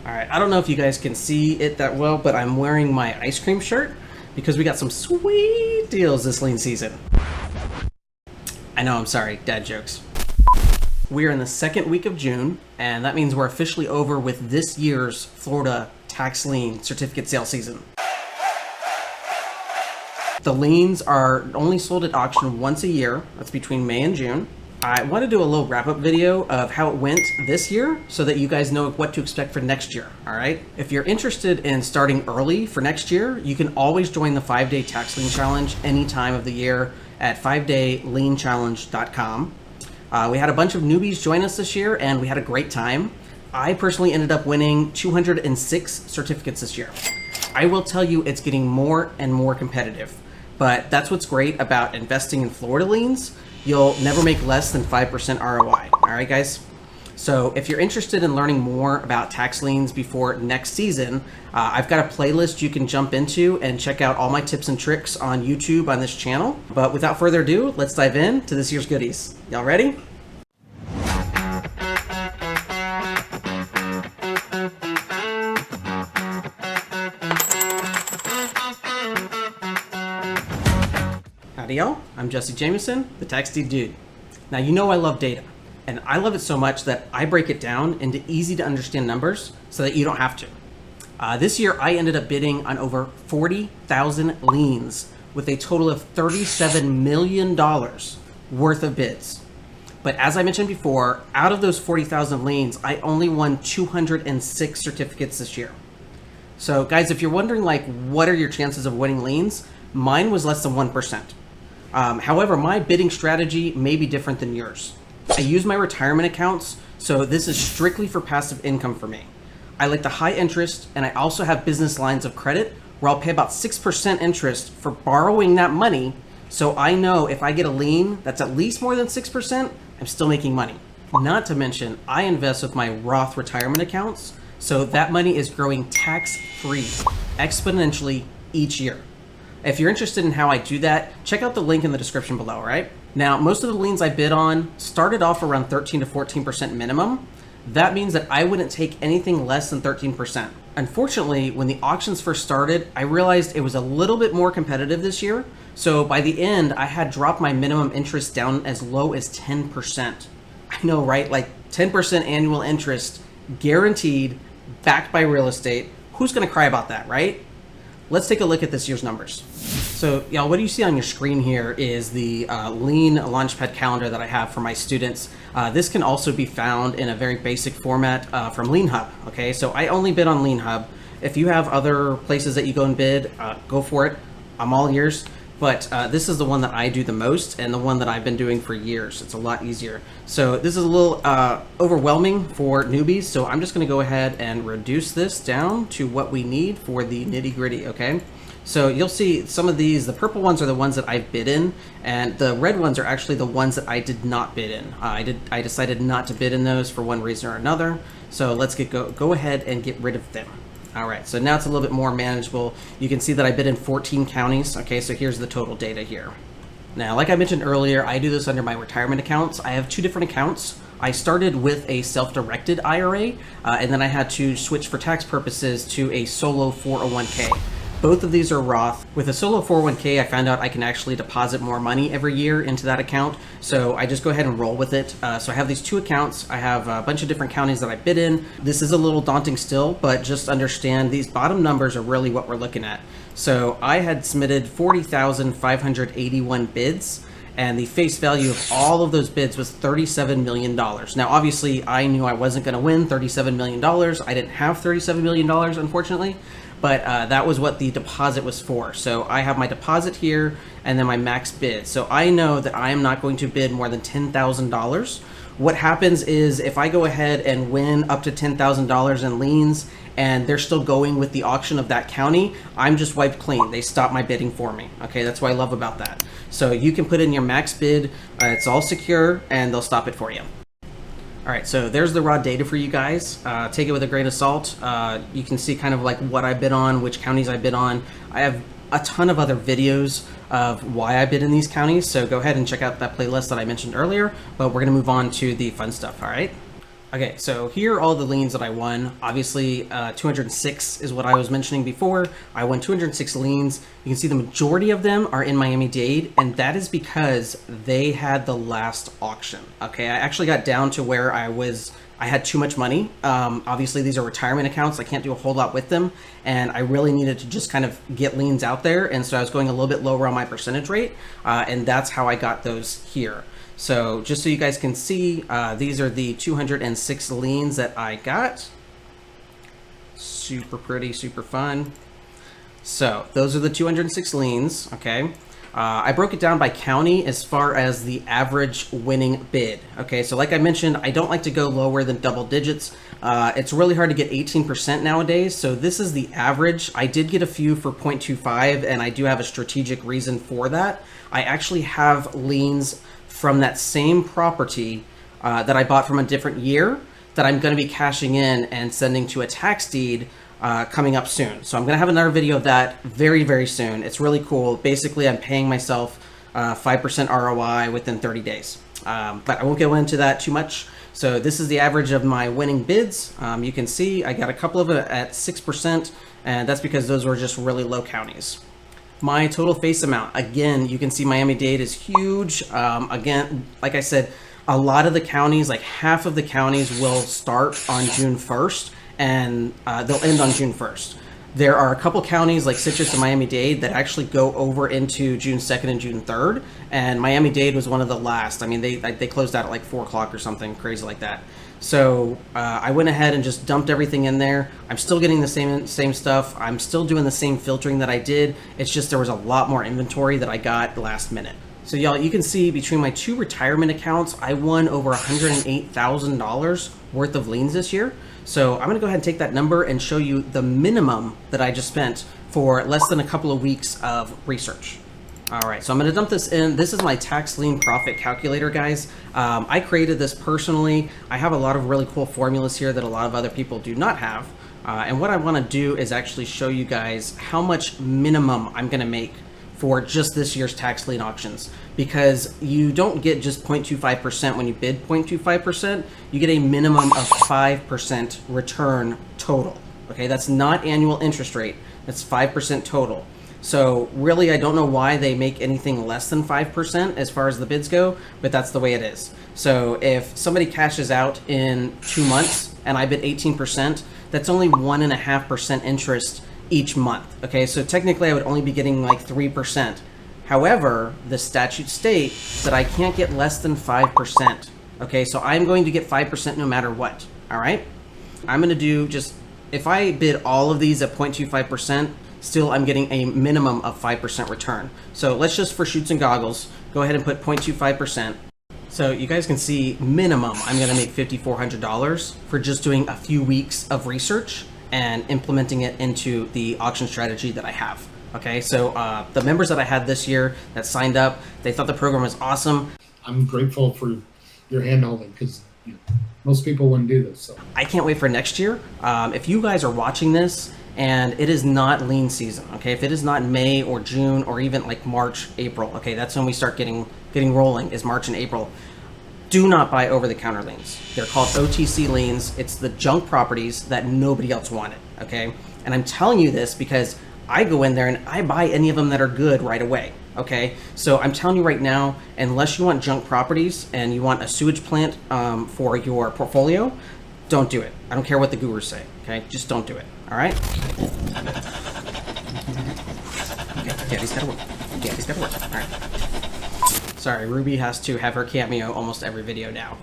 All right, I don't know if you guys can see it that well, but I'm wearing my ice cream shirt because we got some sweet deals this lien season. I know, I'm sorry, dad jokes. We're in the second week of June, and that means we're officially over with this year's Florida tax lien certificate sale season. The liens are only sold at auction once a year. That's between May and June. I want to do a little wrap-up video of how it went this year so that you guys know what to expect for next year, all right? If you're interested in starting early for next year, you can always join the 5-day tax lien challenge any time of the year at 5daylienchallenge.com. We had a bunch of newbies join us this year, and we had a great time. I personally ended up winning 206 certificates this year. I will tell you, it's getting more and more competitive, but that's what's great about investing in Florida liens. You'll never make less than 5% ROI. All right, guys? So if you're interested in learning more about tax liens before next season, I've got a playlist you can jump into and check out all my tips and tricks on YouTube on this channel. But without further ado, let's dive in to this year's goodies. Y'all ready? Howdy y'all, I'm Jesse Jameson, the Tax Deed Dude. Now you know I love data, and I love it so much that I break it down into easy to understand numbers so that you don't have to. This year I ended up bidding on over 40,000 liens with a total of $37 million worth of bids. But as I mentioned before, out of those 40,000 liens, I only won 206 certificates this year. So guys, if you're wondering like what are your chances of winning liens, mine was less than 1%. However, my bidding strategy may be different than yours. I use my retirement accounts, so this is strictly for passive income for me. I like the high interest, and I also have business lines of credit where I'll pay about 6% interest for borrowing that money, so I know if I get a lien that's at least more than 6%, I'm still making money. Not to mention, I invest with my Roth retirement accounts, so that money is growing tax-free exponentially each year. If you're interested in how I do that, check out the link in the description below, right? Now, most of the liens I bid on started off around 13 to 14% minimum. That means that I wouldn't take anything less than 13%. Unfortunately, when the auctions first started, I realized it was a little bit more competitive this year. So by the end, I had dropped my minimum interest down as low as 10%. I know, right? Like 10% annual interest, guaranteed, backed by real estate. Who's gonna cry about that, right? Let's take a look at this year's numbers. So, y'all, what you see on your screen here is the Lien Launchpad calendar that I have for my students. This can also be found in a very basic format from Lien Hub, okay? So I only bid on Lien Hub. If you have other places that you go and bid, go for it. I'm all ears. But this is the one that I do the most and the one that I've been doing for years. It's a lot easier. So this is a little overwhelming for newbies. So I'm just gonna go ahead and reduce this down to what we need for the nitty gritty, okay? So you'll see some of these, the purple ones are the ones that I've bid in, and the red ones are actually the ones that I did not bid in. I decided not to bid in those for one reason or another. So let's go ahead and get rid of them. All right, so now it's a little bit more manageable. You can see that I bid in 14 counties. Okay, so here's the total data here. Now, like I mentioned earlier, I do this under my retirement accounts. I have two different accounts. I started with a self-directed IRA, and then I had to switch for tax purposes to a solo 401k. Both of these are Roth. With a solo 401k, I found out I can actually deposit more money every year into that account. So I just go ahead and roll with it. So I have these two accounts. I have a bunch of different counties that I bid in. This is a little daunting still, but just understand these bottom numbers are really what we're looking at. So I had submitted 40,581 bids, and the face value of all of those bids was $37 million. Now, obviously, I knew I wasn't gonna win $37 million. I didn't have $37 million, unfortunately. But that was what the deposit was for. So I have my deposit here and then my max bid. So I know that I am not going to bid more than $10,000. What happens is if I go ahead and win up to $10,000 in liens and they're still going with the auction of that county, I'm just wiped clean. They stop my bidding for me. Okay, that's what I love about that. So you can put in your max bid, it's all secure, and they'll stop it for you. All right, so there's the raw data for you guys. Take it with a grain of salt. You can see kind of like what I bid on, which counties I bid on. I have a ton of other videos of why I bid in these counties, so go ahead and check out that playlist that I mentioned earlier, but we're gonna move on to the fun stuff, all right? Okay, so here are all the liens that I won. Obviously, 206 is what I was mentioning before. I won 206 liens. You can see the majority of them are in Miami-Dade, and that is because they had the last auction. Okay, I actually got down to where I had too much money. Obviously, these are retirement accounts. I can't do a whole lot with them, and I really needed to just kind of get liens out there, and so I was going a little bit lower on my percentage rate, and that's how I got those here. So just so you guys can see, these are the 206 liens that I got. Super pretty, super fun. So those are the 206 liens, okay? I broke it down by county as far as the average winning bid. Okay, so like I mentioned, I don't like to go lower than double digits. It's really hard to get 18% nowadays, so this is the average. I did get a few for 0.25, and I do have a strategic reason for that. I actually have liens from that same property that I bought from a different year that I'm going to be cashing in and sending to a tax deed coming up soon. So I'm going to have another video of that very, very soon. It's really cool. Basically, I'm paying myself 5% ROI within 30 days. But I won't go into that too much. So this is the average of my winning bids. You can see I got a couple of it at 6%, and that's because those were just really low counties. My total face amount, again, you can see Miami-Dade is huge. Again, like I said, a lot of the counties, like half of the counties will start on June 1st and they'll end on June 1st. There are a couple counties like Citrus and Miami-Dade that actually go over into June 2nd and June 3rd, and Miami-Dade was one of the last. I mean, they closed out at like 4 o'clock or something crazy like that. So I went ahead and just dumped everything in there. I'm still getting the same stuff. I'm still doing the same filtering that I did. It's just there was a lot more inventory that I got last minute. So y'all, you can see between my 2 retirement accounts, I won over $108,000 worth of liens this year. So I'm gonna go ahead and take that number and show you the minimum that I just spent for less than a couple of weeks of research. All right, so I'm gonna dump this in. This is my tax lien profit calculator, guys. I created this personally. I have a lot of really cool formulas here that a lot of other people do not have. And what I wanna do is actually show you guys how much minimum I'm gonna make for just this year's tax lien auctions, because you don't get just 0.25% when you bid 0.25%, you get a minimum of 5% return total. Okay, that's not annual interest rate, that's 5% total. So really, I don't know why they make anything less than 5% as far as the bids go, but that's the way it is. So if somebody cashes out in 2 months and I bid 18%, that's only 1.5% interest each month. Okay, so technically I would only be getting like 3%. However, the statute states that I can't get less than 5%. Okay, so I'm going to get 5% no matter what. All right, I'm going to do just, if I bid all of these at 0.25%, still I'm getting a minimum of 5% return. So let's just, for shoots and goggles, go ahead and put 0.25%. So you guys can see minimum, I'm going to make $5,400 for just doing a few weeks of research and implementing it into the auction strategy that I have. Okay, so the members that I had this year that signed up, they thought the program was awesome. I'm grateful for your handholding, because most people wouldn't do this. So I can't wait for next year. If you guys are watching this and it is not lien season, okay, if it is not May or June or even like March, April, okay, that's when we start getting rolling, is March and April. Do not buy over-the-counter liens. They're called OTC liens. It's the junk properties that nobody else wanted, okay? And I'm telling you this because I go in there and I buy any of them that are good right away, okay? So I'm telling you right now, unless you want junk properties and you want a sewage plant for your portfolio, don't do it. I don't care what the gurus say, okay? Just don't do it, all right? Okay, Gabby's gotta work. Gabby's gotta work, all right. Sorry, Ruby has to have her cameo almost every video now.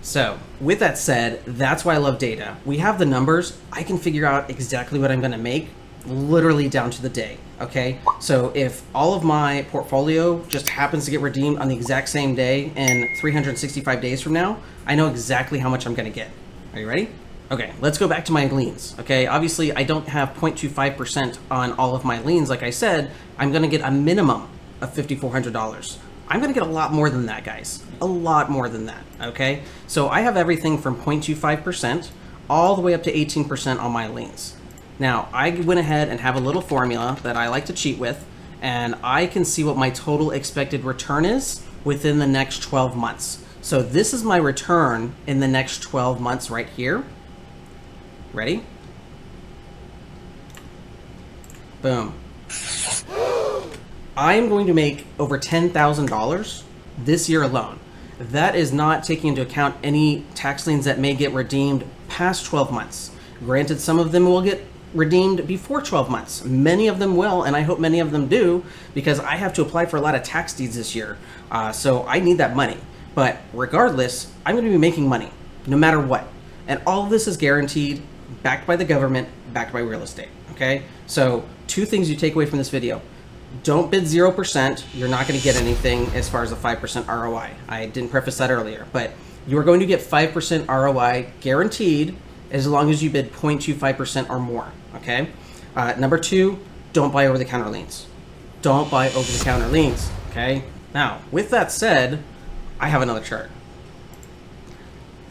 So with that said, that's why I love data. We have the numbers. I can figure out exactly what I'm going to make literally down to the day. Okay, so if all of my portfolio just happens to get redeemed on the exact same day in 365 days from now, I know exactly how much I'm going to get. Are you ready? Okay, let's go back to my liens. Okay, obviously I don't have 0.25% on all of my liens. Like I said, I'm going to get a minimum of $5,400. I'm going to get a lot more than that, guys. A lot more than that, okay? So I have everything from 0.25% all the way up to 18% on my liens. Now, I went ahead and have a little formula that I like to cheat with, and I can see what my total expected return is within the next 12 months. So this is my return in the next 12 months right here. Ready? Boom. I am going to make over $10,000 this year alone. That is not taking into account any tax liens that may get redeemed past 12 months. Granted, some of them will get redeemed before 12 months. Many of them will, and I hope many of them do, because I have to apply for a lot of tax deeds this year. So I need that money. But regardless, I'm going to be making money no matter what. And all of this is guaranteed, backed by the government, backed by real estate. Okay? So 2 things you take away from this video. Don't bid 0%. You're not going to get anything as far as a 5% ROI. I didn't preface that earlier, but you are going to get 5% ROI guaranteed as long as you bid 0.25% or more. Okay. Number 2, don't buy over-the-counter liens. Don't buy over-the-counter liens. Okay. Now, with that said, I have another chart.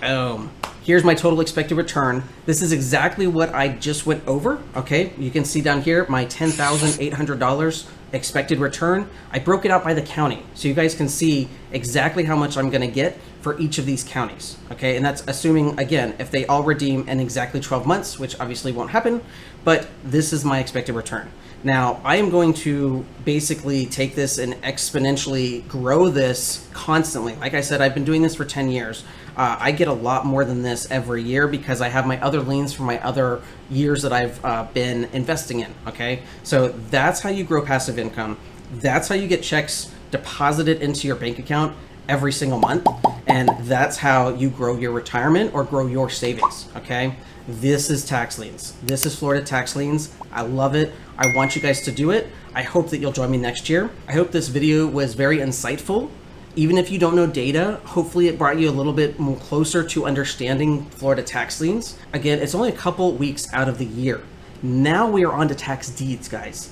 Boom. Here's my total expected return. This is exactly what I just went over. Okay, you can see down here my $10,800 expected return. I broke it out by the county, so you guys can see exactly how much I'm gonna get for each of these counties. Okay, and that's assuming, again, if they all redeem in exactly 12 months, which obviously won't happen, but this is my expected return. Now, I am going to basically take this and exponentially grow this constantly. Like I said, I've been doing this for 10 years. I get a lot more than this every year because I have my other liens from my other years that I've been investing in, okay? So that's how you grow passive income. That's how you get checks deposited into your bank account every single month. And that's how you grow your retirement or grow your savings, okay? This is tax liens. This is Florida tax liens. I love it. I want you guys to do it. I hope that you'll join me next year. I hope this video was very insightful. Even if you don't know data, hopefully it brought you a little bit more closer to understanding Florida tax liens. Again, it's only a couple weeks out of the year. Now we are on to tax deeds, guys.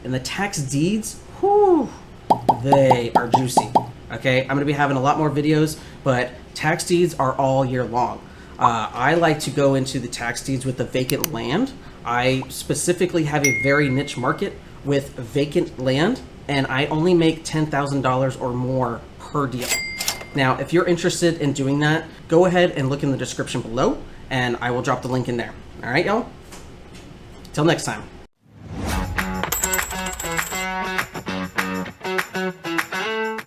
And the tax deeds, whew, they are juicy. Okay, I'm gonna be having a lot more videos, but tax deeds are all year long. I like to go into the tax deeds with the vacant land. I specifically have a very niche market with vacant land, and I only make $10,000 or more per deal. Now, if you're interested in doing that, go ahead and look in the description below, and I will drop the link in there. All right, y'all? Till next time.